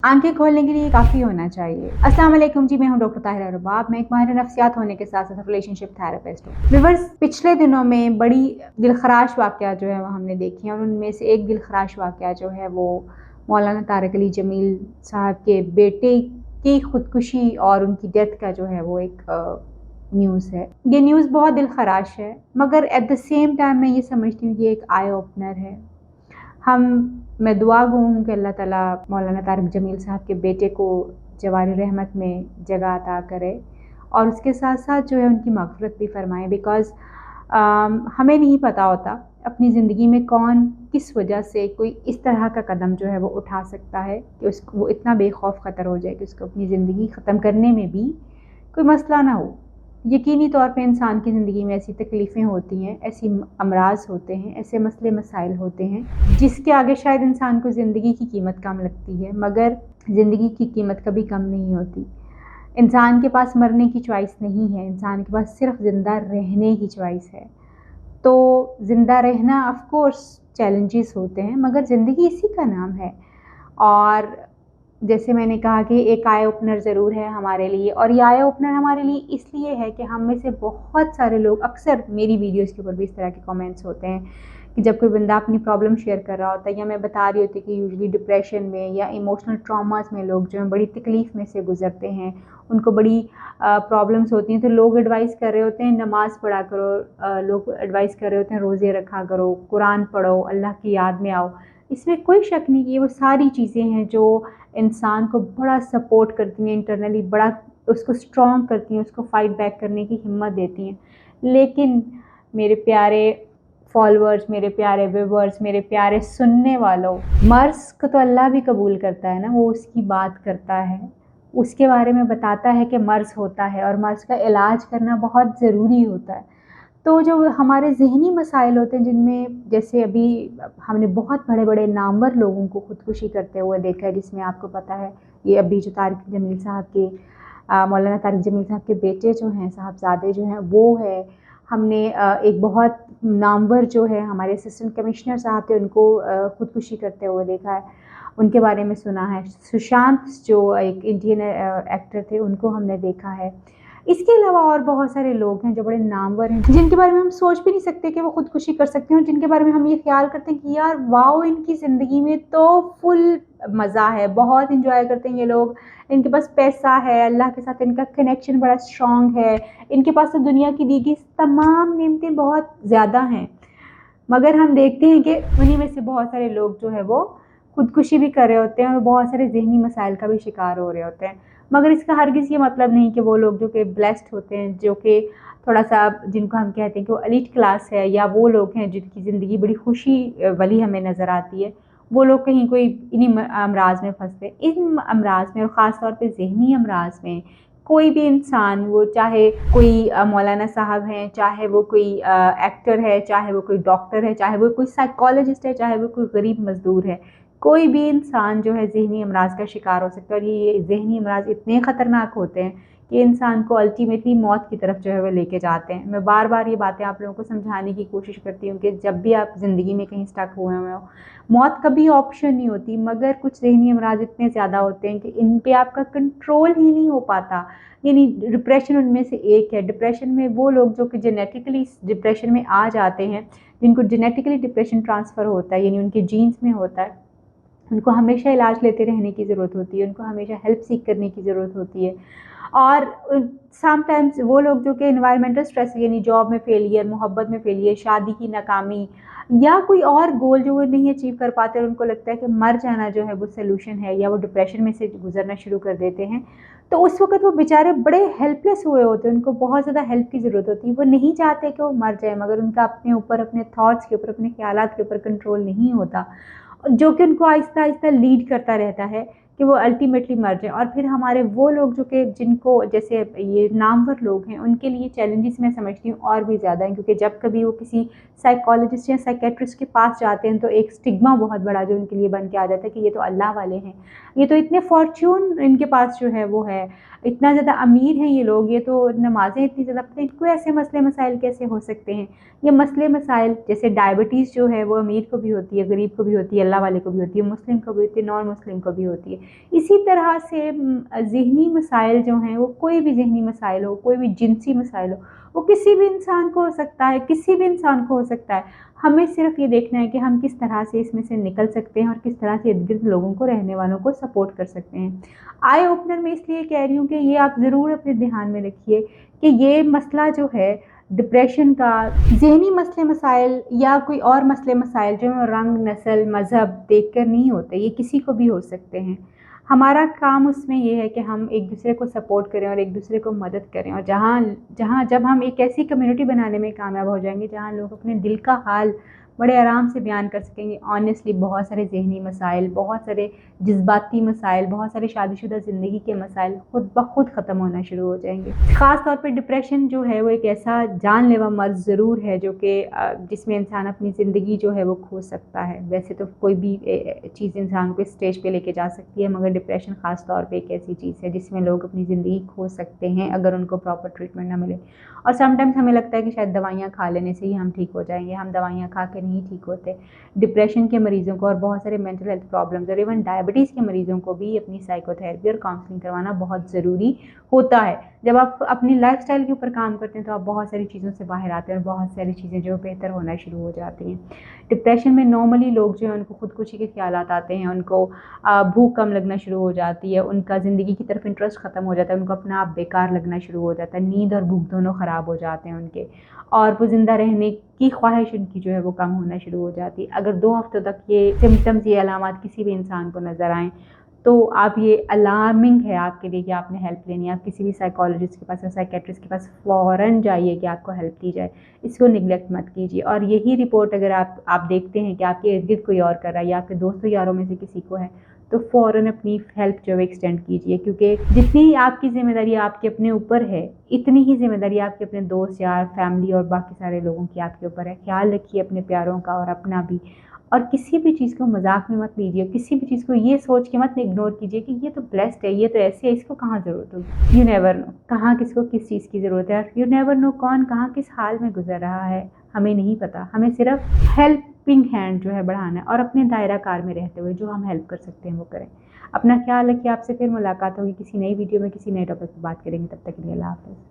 आंखें खोलने के लिए काफ़ी होना चाहिए। अस्सलाम वालेकुम जी, मैं हूं डॉक्टर ताहिरा रुबाब। मैं एक माहिर नफ्सियात होने के साथ साथ रिलेशनशिप थेरेपिस्ट हूँ। व्यूअर्स, पिछले दिनों में बड़ी दिलखराश वाक़या जो है वो हमने देखी हैं और उनमें से एक दिलखराश वाक़या जो है वो मौलाना तारिक अली जमील साहब के बेटे की ख़ुदकुशी और उनकी डेथ का जो है वो एक न्यूज़ है। ये न्यूज़ बहुत दिलखराश है, मगर एट द सेम टाइम मैं ये समझती हूँ कि एक आई ओपनर है। मैं दुआ गो हूँ कि अल्लाह ताला मौलाना तारिक जमील साहब के बेटे को जवानी रहमत में जगह अता करे और उसके साथ साथ जो है उनकी मग़फ़िरत भी फ़रमाए। बिकॉज़ हमें नहीं पता होता अपनी ज़िंदगी में कौन किस वजह से कोई इस तरह का कदम जो है वो उठा सकता है कि वो इतना बेखौफ ख़तर हो जाए कि उसको अपनी ज़िंदगी ख़त्म करने में भी कोई मसला ना हो। यकीनी तौर पे इंसान की ज़िंदगी में ऐसी तकलीफ़ें होती हैं, ऐसी अमराज़ होते हैं, ऐसे मसले मसाइल होते हैं जिसके आगे शायद इंसान को ज़िंदगी की कीमत कम लगती है, मगर ज़िंदगी की कीमत कभी कम नहीं होती। इंसान के पास मरने की चॉइस नहीं है, इंसान के पास सिर्फ ज़िंदा रहने की चॉइस है। तो ज़िंदा रहना ऑफ कोर्स चैलेंजेस होते हैं, मगर ज़िंदगी इसी का नाम है। और जैसे मैंने कहा कि एक आई ओपनर ज़रूर है हमारे लिए, और ये आई ओपनर हमारे लिए इसलिए है कि हम में से बहुत सारे लोग, अक्सर मेरी वीडियोज़ के ऊपर भी इस तरह के कमेंट्स होते हैं कि जब कोई बंदा अपनी प्रॉब्लम शेयर कर रहा होता है या मैं बता रही होती कि यूजुअली डिप्रेशन में या इमोशनल ट्रॉमास में लोग जो हैं बड़ी तकलीफ़ में से गुज़रते हैं, उनको बड़ी प्रॉब्लम्स होती हैं, तो लोग एडवाइस कर रहे होते हैं नमाज़ पढ़ा करो, लोग एडवाइस कर रहे होते हैं रोज़े रखा करो, कुरान पढ़ो, अल्लाह की याद में आओ। इसमें कोई शक नहीं कि वो सारी चीज़ें हैं जो इंसान को बड़ा सपोर्ट करती हैं, इंटरनली बड़ा उसको स्ट्रॉन्ग करती हैं, उसको फ़ाइट बैक करने की हिम्मत देती हैं। लेकिन मेरे प्यारे फॉलोअर्स, मेरे प्यारे व्यूअर्स, मेरे प्यारे सुनने वालों, मर्ज़ को तो अल्लाह भी कबूल करता है ना, वो उसकी बात करता है, उसके बारे में बताता है कि मर्ज़ होता है और मर्ज़ का इलाज करना बहुत ज़रूरी होता है। तो जो हमारे ज़हनी मसाइल होते हैं, जिनमें जैसे अभी हमने बहुत बड़े-बड़े नामवर लोगों को ख़ुदकुशी करते हुए देखा है, जिसमें आपको पता है ये अभी जो तारिक जमील साहब के मौलाना तारिक जमील साहब के बेटे जो हैं, साहबज़ादे जो हैं, वो है। हमने एक बहुत नामवर जो है हमारे असिस्टेंट कमिश्नर साहब थे, उनको ख़ुदकुशी करते हुए देखा है, उनके बारे में सुना है। सुशांत जो एक इंडियन एक्टर थे, उनको हमने देखा है। इसके अलावा और बहुत सारे लोग हैं जो बड़े नामवर हैं, जिनके बारे में हम सोच भी नहीं सकते कि वो ख़ुदकुशी कर सकते हैं, और जिनके बारे में हम ये ख़्याल करते हैं कि यार वाओ, इनकी ज़िंदगी में तो फुल मज़ा है, बहुत एंजॉय करते हैं ये लोग, इनके पास पैसा है, अल्लाह के साथ इनका कनेक्शन बड़ा स्ट्रॉन्ग है, इनके पास तो दुनिया की दी गई तमाम नेमतें बहुत ज़्यादा हैं। मगर हम देखते हैं कि उन्हीं में से बहुत सारे लोग जो है वो ख़ुदकुशी भी कर रहे होते हैं और बहुत सारे ज़हनी मसाइल का भी शिकार हो रहे होते हैं। मगर इसका हरगिज़ ये मतलब नहीं कि वो लोग जो कि ब्लेस्ड होते हैं, जो कि थोड़ा-सा जिनको हम कहते हैं कि वो एलीट क्लास है, या वो लोग हैं जिनकी ज़िंदगी बड़ी खुशी वाली हमें नज़र आती है, वो लोग कहीं कोई इन्हीं अमराज़ में फँसते। इन अमराज़ में और ख़ास तौर पे ज़हनी अमराज़ में कोई भी इंसान, वो चाहे कोई मौलाना साहब हैं, चाहे वो कोई एक्टर है, चाहे वो कोई डॉक्टर है, चाहे वो कोई साइकोलॉजिस्ट है, चाहे वो कोई गरीब मज़दूर है, कोई भी इंसान जो है ज़हनी अमराज़ का शिकार हो सकता है। और ये ज़हनी अमराज़ इतने ख़तरनाक होते हैं कि इंसान को अल्टीमेटली मौत की तरफ जो है वो लेके जाते हैं। मैं बार-बार ये बातें आप लोगों को समझाने की कोशिश करती हूँ कि जब भी आप ज़िंदगी में कहीं स्टक हुए हो, मौत कभी ऑप्शन नहीं होती, मगर कुछ ज़हनी अमराज़ इतने ज़्यादा होते हैं कि इन पे आपका कंट्रोल ही नहीं हो पाता। यानी डिप्रेशन उनमें से एक है। डिप्रेशन में वो लोग जो कि जेनेटिकली डिप्रेशन में आ जाते हैं, जिनको जेनेटिकली डिप्रेशन ट्रांसफ़र होता है, यानी उनके जीन्स में होता है, उनको हमेशा इलाज लेते रहने की ज़रूरत होती है, उनको हमेशा हेल्प सीक करने की ज़रूरत होती है। और समटाइम्स वो लोग जो कि एनवायरमेंटल स्ट्रेस, यानी जॉब में फेलियर, मोहब्बत में फेलियर, शादी की नाकामी, या कोई और गोल जो वो नहीं अचीव कर पाते और उनको लगता है कि मर जाना जो है वो सॉल्यूशन है, या वो डिप्रेशन में से गुजरना शुरू कर देते हैं, तो उस वक़्त वो बेचारे बड़े हेल्पलेस हुए होते हैं, उनको बहुत ज़्यादा हेल्प की ज़रूरत होती है। वो नहीं चाहते कि वो मर जाए, मगर उनका अपने ऊपर, अपने थॉट्स के ऊपर, अपने ख़्यालात के ऊपर कंट्रोल नहीं होता, जो कि उनको आहिस्ता-आहिस्ता लीड करता रहता है कि वो अल्टीमेटली मर जाएँ। और फिर हमारे वो लोग जो कि जिनको, जैसे ये नामवर लोग हैं, उनके लिए चैलेंजेस मैं समझती हूँ और भी ज़्यादा हैं, क्योंकि जब कभी वो किसी साइकोलॉजिस्ट या साइकियाट्रिस्ट के पास जाते हैं तो एक स्टिग्मा बहुत बड़ा जो उनके लिए बन के आ जाता है कि ये तो अल्लाह वाले हैं, یہ تو اتنے فارچون ان کے پاس جو ہے وہ ہے، اتنا زیادہ امیر ہیں یہ لوگ، یہ تو نمازیں اتنی زیادہ پڑھتے ہیں، ان کو ایسے مسئلے مسائل کیسے ہو سکتے ہیں؟ یہ مسئلے مسائل جیسے ڈائبٹیز جو ہے وہ امیر کو بھی ہوتی ہے، غریب کو بھی ہوتی ہے، اللہ والے کو بھی ہوتی ہے، مسلم کو بھی ہوتی ہے، نان مسلم کو بھی ہوتی ہے۔ اسی طرح سے ذہنی مسائل جو ہیں وہ کوئی بھی ذہنی مسائل ہو، کوئی بھی جنسی مسائل ہو، وہ کسی بھی انسان کو ہو سکتا ہے، کسی بھی انسان کو ہو سکتا ہے۔ ہمیں صرف یہ دیکھنا ہے کہ ہم کس طرح سے اس میں سے نکل سکتے ہیں اور کس طرح سے ارد گرد لوگوں کو، رہنے والوں کو سپورٹ کر سکتے ہیں۔ آئی اوپنر میں اس لیے کہہ رہی ہوں کہ یہ آپ ضرور اپنے دھیان میں رکھیے کہ یہ مسئلہ جو ہے ڈپریشن کا، ذہنی مسئلے مسائل یا کوئی اور مسئلے مسائل جو ہیں رنگ، نسل، مذہب دیکھ کر نہیں ہوتے، یہ کسی کو بھی ہو سکتے ہیں۔ ہمارا کام اس میں یہ ہے کہ ہم ایک دوسرے کو سپورٹ کریں اور ایک دوسرے کو مدد کریں، اور جب ہم ایک ایسی کمیونٹی بنانے میں کامیاب ہو جائیں گے جہاں لوگ اپنے دل کا حال بڑے آرام سے بیان کر سکیں گے، آنیسٹلی بہت سارے ذہنی مسائل، بہت سارے جذباتی مسائل، بہت سارے شادی شدہ زندگی کے مسائل خود بخود ختم ہونا شروع ہو جائیں گے۔ خاص طور پہ ڈپریشن جو ہے وہ ایک ایسا جان لیوا مرض ضرور ہے جو کہ جس میں انسان اپنی زندگی جو ہے وہ کھو سکتا ہے۔ ویسے تو کوئی بھی چیز انسان کو اسٹیج پہ لے کے جا سکتی ہے، مگر ڈپریشن خاص طور پہ ایک ایسی چیز ہے جس میں لوگ اپنی زندگی کھو سکتے ہیں اگر ان کو پراپر ٹریٹمنٹ نہ ملے۔ اور سم ٹائمز ہمیں لگتا ہے کہ شاید دوائیاں کھا لینے سے ہی ہم ٹھیک ہو جائیں گے، ہم دوائیاں کھا کے نہیں ٹھیک ہوتے۔ ڈپریشن کے مریضوں کو اور بہت سارے مینٹل ہیلتھ پرابلمز اور ایون ڈائبٹیز کے مریضوں کو بھی اپنی سائیکو تھراپی اور کاؤنسلنگ کروانا بہت ضروری ہوتا ہے۔ جب آپ اپنی لائف سٹائل کے اوپر کام کرتے ہیں تو آپ بہت ساری چیزوں سے باہر آتے ہیں اور بہت ساری چیزیں جو بہتر ہونا شروع ہو جاتی ہیں۔ ڈپریشن میں نارملی لوگ جو ہیں ان کو خودکشی کے خیالات آتے ہیں، ان کو بھوک کم لگنا شروع ہو جاتی ہے، ان کا زندگی کی طرف انٹرسٹ ختم ہو جاتا ہے، ان کو اپنا آپ بیکار لگنا شروع ہو جاتا ہے، نیند اور بھوک دونوں خراب ہو جاتے ہیں ان کے، اور وہ زندہ رہنے کی خواہش ان کی جو ہے وہ کم ہونا شروع ہو جاتی ہے۔ اگر 2 ہفتوں تک یہ سمپٹمز، یہ علامات کسی بھی انسان کو نظر آئیں تو آپ، یہ الارمنگ ہے آپ کے لیے کہ آپ نے ہیلپ لینی ہے۔ آپ کسی بھی سائیکالوجسٹ کے پاس یا سائیکیٹرسٹ کے پاس فوراً جائیے کہ آپ کو ہیلپ دی جائے، اس کو نگلیکٹ مت کیجیے۔ اور یہی رپورٹ اگر آپ دیکھتے ہیں کہ آپ کے ارد گرد کوئی اور کر رہا ہے یا آپ کے دوستوں یاروں میں سے کسی کو ہے تو فوراً اپنی ہیلپ جو ہے ایکسٹینڈ کیجیے، کیونکہ جتنی آپ کی ذمہ داری آپ کے اپنے اوپر ہے اتنی ہی ذمہ داری آپ کے اپنے دوست، یار، فیملی اور باقی سارے لوگوں کی آپ کے اوپر ہے۔ خیال رکھیے اپنے پیاروں کا اور اپنا بھی، اور کسی بھی چیز کو مذاق میں مت لیجیے، کسی بھی چیز کو یہ سوچ کے مت اگنور کیجیے کہ یہ تو بلیسڈ ہے، یہ تو ایسے ہے، اس کو کہاں ضرورت ہوگی۔ یو نیور نو کہاں کس کو کس چیز کی ضرورت ہے، اور یو نیور نو کون کہاں کس حال میں گزر رہا ہے، ہمیں نہیں پتہ۔ ہمیں صرف ہیلپنگ ہینڈ جو ہے بڑھانا ہے اور اپنے دائرہ کار میں رہتے ہوئے جو ہم ہیلپ کر سکتے ہیں وہ کریں۔ اپنا خیال رکھیے، آپ سے پھر ملاقات ہوگی کسی نئی ویڈیو میں، کسی نئے ٹاپک پہ بات کریں گے، تب تک کے لیے اللہ حافظ۔